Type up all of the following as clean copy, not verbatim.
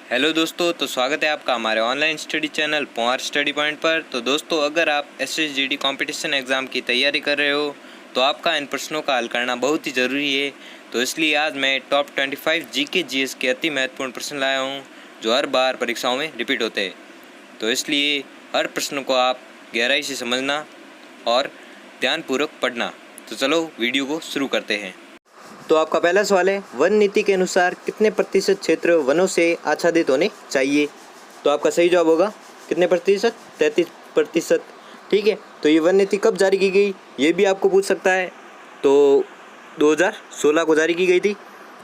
Hello दोस्तों, तो स्वागत है आपका हमारे ऑनलाइन स्टडी चैनल पोआर स्टडी पॉइंट पर। तो दोस्तों, अगर आप एसएसजीडी कंपटीशन एग्ज़ाम की तैयारी कर रहे हो तो आपका इन प्रश्नों का हल करना बहुत ही ज़रूरी है। तो इसलिए आज मैं टॉप 25 जीके जीएस के अति महत्वपूर्ण प्रश्न लाया हूँ जो हर बार परीक्षाओं में रिपीट होते हैं। तो इसलिए हर प्रश्न को आप गहराई से समझना और ध्यानपूर्वक पढ़ना। तो चलो वीडियो को शुरू करते हैं। तो आपका पहला सवाल है, वन नीति के अनुसार कितने प्रतिशत क्षेत्र वनों से आच्छादित होने चाहिए? तो आपका सही जवाब होगा कितने प्रतिशत? 33%। ठीक है, तो ये वन नीति कब जारी की गई ये भी आपको पूछ सकता है। तो 2016 को जारी की गई थी।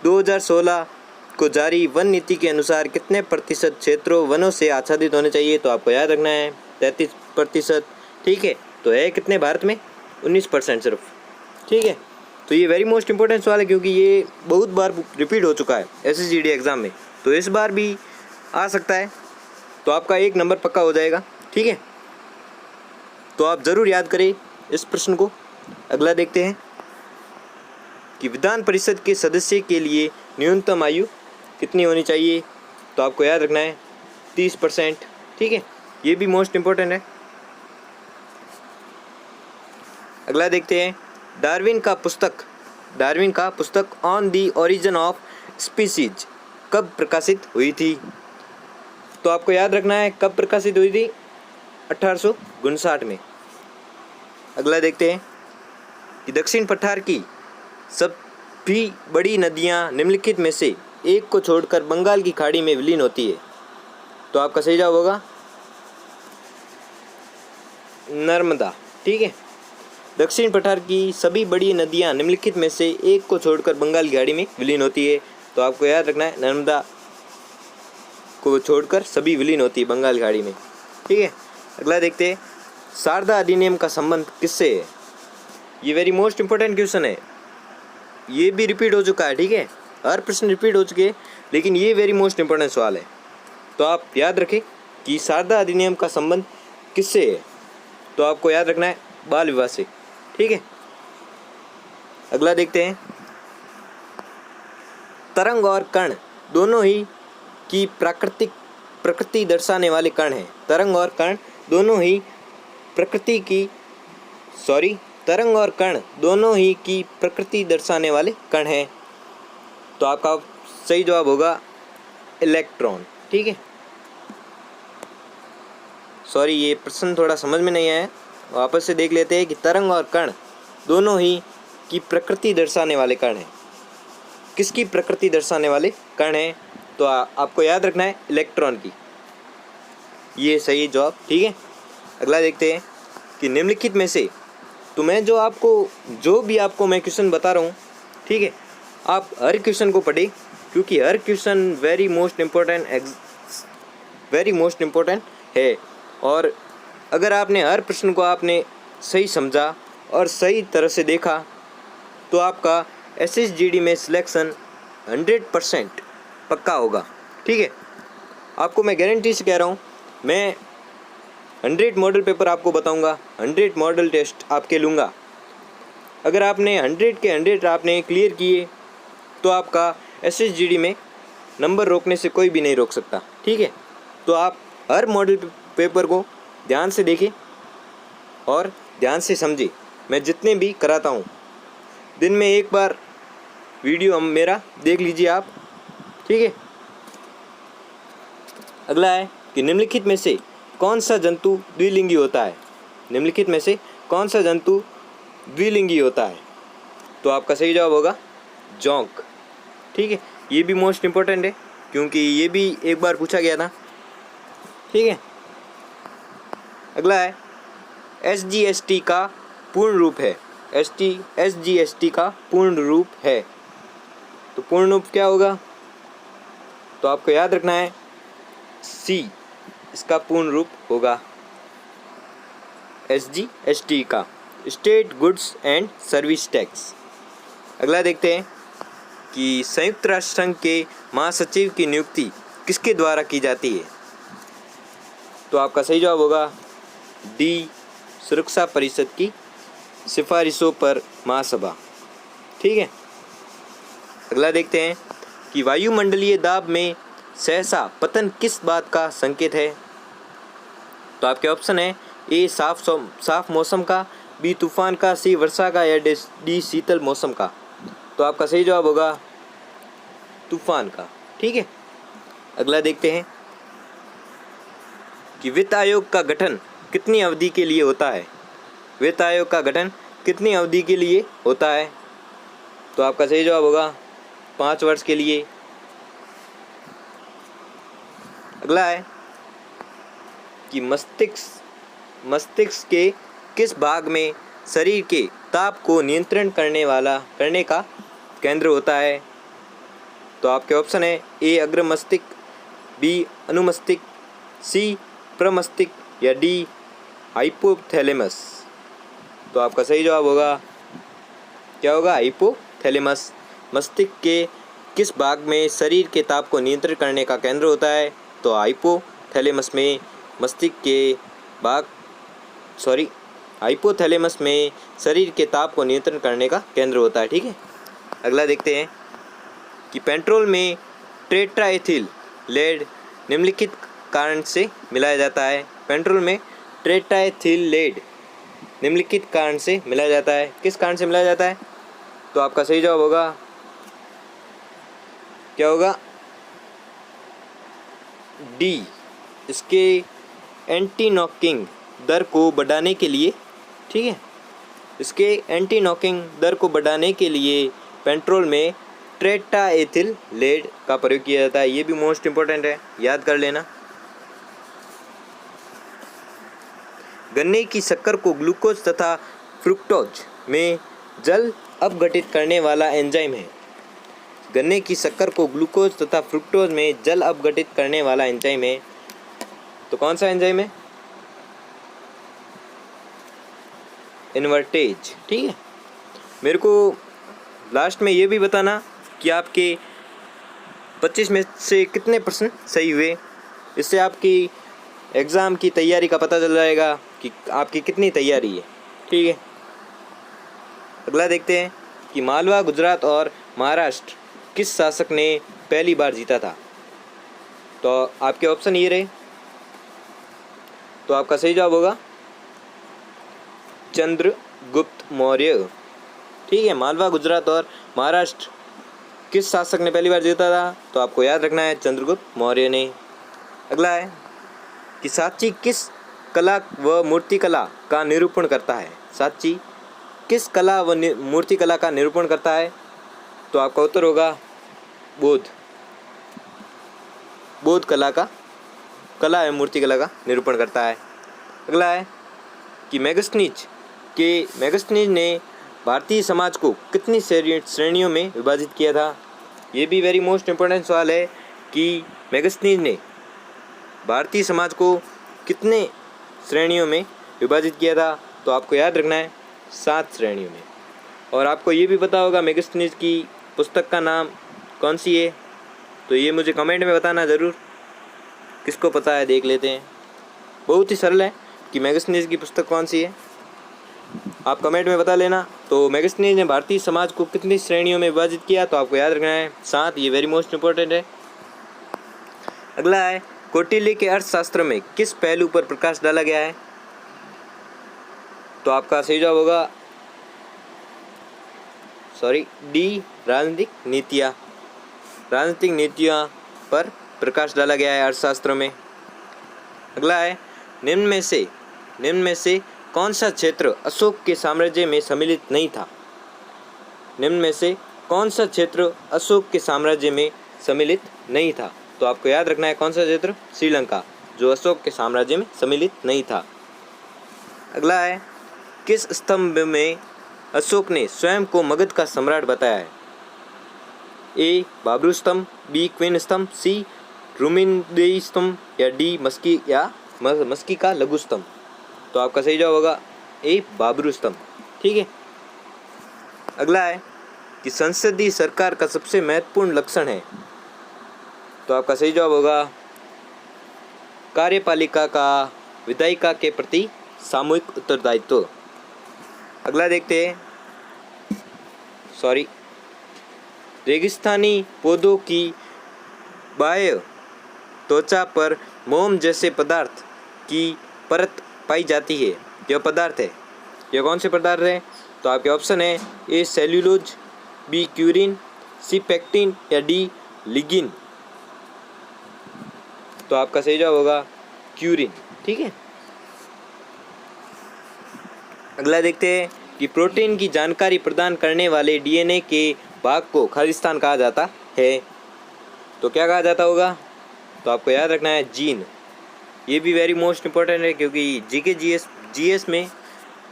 2016 को जारी वन नीति के अनुसार कितने प्रतिशत क्षेत्रों वनों से आच्छादित होने चाहिए? तो आपको याद रखना है 33%। ठीक है, तो है कितने भारत में? 19% सिर्फ। ठीक है, तो ये वेरी मोस्ट इंपॉर्टेंट सवाल है क्योंकि ये बहुत बार रिपीट हो चुका है एसएसजीडी एग्ज़ाम में, तो इस बार भी आ सकता है। तो आपका 1 नंबर पक्का हो जाएगा। ठीक है, तो आप ज़रूर याद करें इस प्रश्न को। अगला देखते हैं कि विधान परिषद के सदस्य के लिए न्यूनतम आयु कितनी होनी चाहिए? तो आपको याद रखना है 30%। ठीक है, ये भी मोस्ट इम्पोर्टेंट है। अगला देखते हैं, डार्विन का पुस्तक on the origin of species कब प्रकाशित हुई थी? तो आपको याद रखना है कब प्रकाशित हुई थी? 1859 में। अगला देखते हैं कि दक्षिण पठार की सभी बड़ी नदियां निम्नलिखित में से एक को छोड़कर बंगाल की खाड़ी में विलीन होती है। तो आपका सही जवाब होगा नर्मदा। ठीक है, दक्षिण पठार की सभी बड़ी नदियां निम्नलिखित में से एक को छोड़कर बंगाल की खाड़ी में विलीन होती है। तो आपको याद रखना है नर्मदा को छोड़कर सभी विलीन होती है बंगाल की खाड़ी में। ठीक है, अगला देखते हैं, शारदा अधिनियम का संबंध किससे है? ये वेरी मोस्ट इंपॉर्टेंट क्वेश्चन है। ये भी रिपीट हो चुका है। ठीक है, हर प्रश्न रिपीट हो चुके हैं, लेकिन ये वेरी मोस्ट इंपॉर्टेंट सवाल है। तो आप याद रखें कि शारदा अधिनियम का संबंध किससे है? तो आपको याद रखना है बाल विवाह से। ठीक है, अगला देखते हैं, तरंग और कण दोनों ही की प्रकृति दर्शाने वाले कण हैं। तरंग और कण दोनों ही की प्रकृति दर्शाने वाले कण हैं। तो आपका सही जवाब होगा इलेक्ट्रॉन। ठीक है, सॉरी ये प्रश्न थोड़ा समझ में नहीं आया, वापस से देख लेते हैं कि तरंग और कण दोनों ही की प्रकृति दर्शाने वाले कण हैं। किसकी प्रकृति दर्शाने वाले कण हैं? तो आपको याद रखना है इलेक्ट्रॉन की। ये सही जवाब। ठीक है, अगला देखते हैं कि निम्नलिखित में से मैं जो भी आपको मैं क्वेश्चन बता रहा हूँ, ठीक है, आप हर क्वेश्चन को पढ़ें क्योंकि हर क्वेश्चन वेरी मोस्ट इम्पोर्टेंट है। और अगर आपने हर प्रश्न को आपने सही समझा और सही तरह से देखा तो आपका एसएसजीडी में सिलेक्शन 100% पक्का होगा। ठीक है, आपको मैं गारंटी से कह रहा हूँ, मैं 100 मॉडल पेपर आपको बताऊँगा, 100 मॉडल टेस्ट आपके लूँगा। अगर आपने 100 के 100 आपने क्लियर किए तो आपका एसएसजीडी में नंबर रोकने से कोई भी नहीं रोक सकता। ठीक है, तो आप हर मॉडल पेपर को ध्यान से देखें और ध्यान से समझें। मैं जितने भी कराता हूँ, दिन में एक बार वीडियो मेरा देख लीजिए आप। ठीक है, अगला है कि निम्नलिखित में से कौन सा जंतु द्विलिंगी होता है? निम्नलिखित में से कौन सा जंतु द्विलिंगी होता है? तो आपका सही जवाब होगा जोंक। ठीक है, ये भी मोस्ट इम्पोर्टेंट है क्योंकि ये भी एक बार पूछा गया था। ठीक है, अगला है एसजीएसटी का पूर्ण रूप है। एसजीएसटी का पूर्ण रूप है, तो पूर्ण रूप क्या होगा? तो आपको याद रखना है सी, इसका पूर्ण रूप होगा एसजीएसटी का, state goods and service tax. अगला देखते हैं कि संयुक्त राष्ट्र संघ के महासचिव की नियुक्ति किसके द्वारा की जाती है? तो आपका सही जवाब होगा डी, सुरक्षा परिषद की सिफारिशों पर महासभा। ठीक है, अगला देखते हैं कि वायुमंडलीय दाब में सहसा पतन किस बात का संकेत है? तो आपके ऑप्शन है ए साफ मौसम का, बी तूफान का, सी वर्षा का, या डी शीतल मौसम का। तो आपका सही जवाब होगा तूफान का। ठीक है, अगला देखते हैं कि वित्त आयोग का गठन कितनी अवधि के लिए होता है? वित्त आयोग का गठन कितनी अवधि के लिए होता है? तो आपका सही जवाब होगा 5 वर्ष के लिए। अगला है कि मस्तिष्क के किस भाग में शरीर के ताप को नियंत्रण करने का केंद्र होता है? तो आपके ऑप्शन है ए अग्र मस्तिष्क, बी अनुमस्तिष्क, सी प्रमस्तिष्क, या डी हाइपोथैलेमस। तो आपका सही जवाब होगा क्या होगा? हाइपोथैलेमस। मस्तिष्क के किस भाग में शरीर के ताप को नियंत्रित करने का केंद्र होता है? तो हाइपोथैलेमस में हाइपोथैलेमस में शरीर के ताप को नियंत्रण करने का केंद्र होता है। ठीक है, अगला देखते हैं कि पेट्रोल में टेट्राएथिल लेड निम्नलिखित कारण से मिलाया जाता है। पेट्रोल में टेट्राएथिल लेड निम्नलिखित कारण से मिलाया जाता है। किस कारण से मिलाया जाता है? तो आपका सही जवाब होगा क्या होगा? डी। इसके एंटी नॉकिंग दर को बढ़ाने के लिए, ठीक है, इसके एंटी नॉकिंग दर को बढ़ाने के लिए पेट्रोल में टेट्राएथिल लेड का प्रयोग किया जाता है। ये भी मोस्ट इम्पोर्टेंट है, याद कर लेना। गन्ने की शक्कर को ग्लूकोज तथा फ्रुक्टोज में जल अपघटित करने वाला एंजाइम है। गन्ने की शक्कर को ग्लूकोज तथा फ्रुक्टोज में जल अपघटित करने वाला एंजाइम है। तो कौन सा एंजाइम है? इन्वर्टेज। ठीक है, मेरे को लास्ट में ये भी बताना कि आपके 25 में से कितने % सही हुए। इससे आपकी एग्ज़ाम की तैयारी का पता चल जाएगा कि आपकी कितनी तैयारी है। ठीक है, अगला देखते हैं कि मालवा, गुजरात और महाराष्ट्र किस शासक ने पहली बार जीता था? तो आपके ऑप्शन ये रहे। तो आपका सही जवाब होगा चंद्रगुप्त मौर्य। ठीक है, मालवा, गुजरात और महाराष्ट्र किस शासक ने पहली बार जीता था? तो आपको याद रखना है चंद्रगुप्त मौर्य ने। अगला है कि सांची किस कला व मूर्तिकला का निरूपण करता है? सांची किस कला व मूर्तिकला का निरूपण करता है? तो आपका उत्तर होगा बौद्ध कला एवं मूर्तिकला का निरूपण करता है। अगला है कि मेगास्थनीज ने भारतीय समाज को कितनी श्रेणियों में विभाजित किया था? ये भी वेरी मोस्ट इम्पोर्टेंट सवाल है कि मेगास्थनीज ने भारतीय समाज को कितने श्रेणियों में विभाजित किया था? तो आपको याद रखना है 7 श्रेणियों में। और आपको ये भी पता होगा मेगास्थनीज की पुस्तक का नाम कौन सी है? तो ये मुझे कमेंट में बताना ज़रूर, किसको पता है देख लेते हैं। बहुत ही सरल है कि मेगास्थनीज की पुस्तक कौन सी है, आप कमेंट में बता लेना। तो मेगास्थनीज ने भारतीय समाज को कितनी श्रेणियों में विभाजित किया? तो आपको याद रखना है 7। ये वेरी मोस्ट इम्पोर्टेंट है। अगला है कौटिल्य के अर्थशास्त्र में किस पहलू पर प्रकाश डाला गया है? तो आपका सही जवाब होगा डी राजनीतिक नीतियाँ पर प्रकाश डाला गया है अर्थशास्त्र में। अगला है निम्न में से कौन सा क्षेत्र अशोक के साम्राज्य में सम्मिलित नहीं था? निम्न में से कौन सा क्षेत्र अशोक के साम्राज्य में सम्मिलित नहीं था? तो आपको याद रखना है कौन सा क्षेत्र? श्रीलंका, जो अशोक के साम्राज्य में सम्मिलित नहीं था। अगला है किस स्तंभ में अशोक ने स्वयं को मगध का सम्राट बताया है? ए बाबरू स्तंभ, बी क्वीन स्तंभ, सी रुमिनदेई स्तंभ, या डी मस्की का लघु स्तंभ। तो आपका सही जवाब होगा ए बाबरू स्तंभ। ठीक है, अगला है कि संसदीय सरकार का सबसे महत्वपूर्ण लक्षण है। तो आपका सही जवाब होगा कार्यपालिका का विधायिका के प्रति सामूहिक उत्तरदायित्व। अगला देखते हैं रेगिस्तानी पौधों की बाह्य त्वचा पर मोम जैसे पदार्थ की परत पाई जाती है। यह पदार्थ है, यह कौन से पदार्थ है? तो आपके ऑप्शन है ए सेल्यूलोज, बी क्यूरिन, सी पेक्टिन या डी लिगिन। तो आपका सही जवाब होगा क्यूरिन। ठीक है, अगला देखते हैं कि प्रोटीन की जानकारी प्रदान करने वाले डीएनए के भाग को खालिस्तान कहा जाता है। तो क्या कहा जाता होगा? तो आपको याद रखना है जीन। ये भी वेरी मोस्ट इम्पोर्टेंट है, क्योंकि जीके जीएस में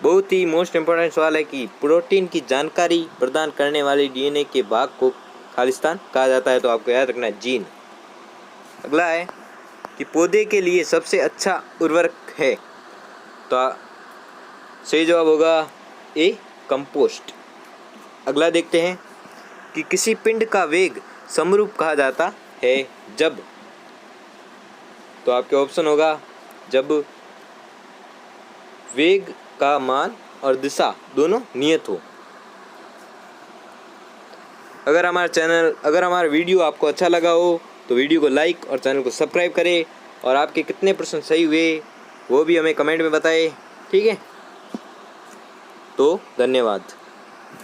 बहुत ही मोस्ट इम्पोर्टेंट सवाल है कि प्रोटीन की जानकारी प्रदान करने वाले डीएनए के भाग को खालिस्तान कहा जाता है। तो आपको याद रखना है जीन। अगला है कि पौधे के लिए सबसे अच्छा उर्वरक है। तो सही जवाब होगा ए कंपोस्ट। अगला देखते हैं कि किसी पिंड का वेग समरूप कहा जाता है जब। तो आपके ऑप्शन होगा जब वेग का मान और दिशा दोनों नियत हो। अगर हमारा वीडियो आपको अच्छा लगा हो तो वीडियो को लाइक और चैनल को सब्सक्राइब करें, और आपके कितने प्रश्न सही हुए वो भी हमें कमेंट में बताएं। ठीक है, तो धन्यवाद।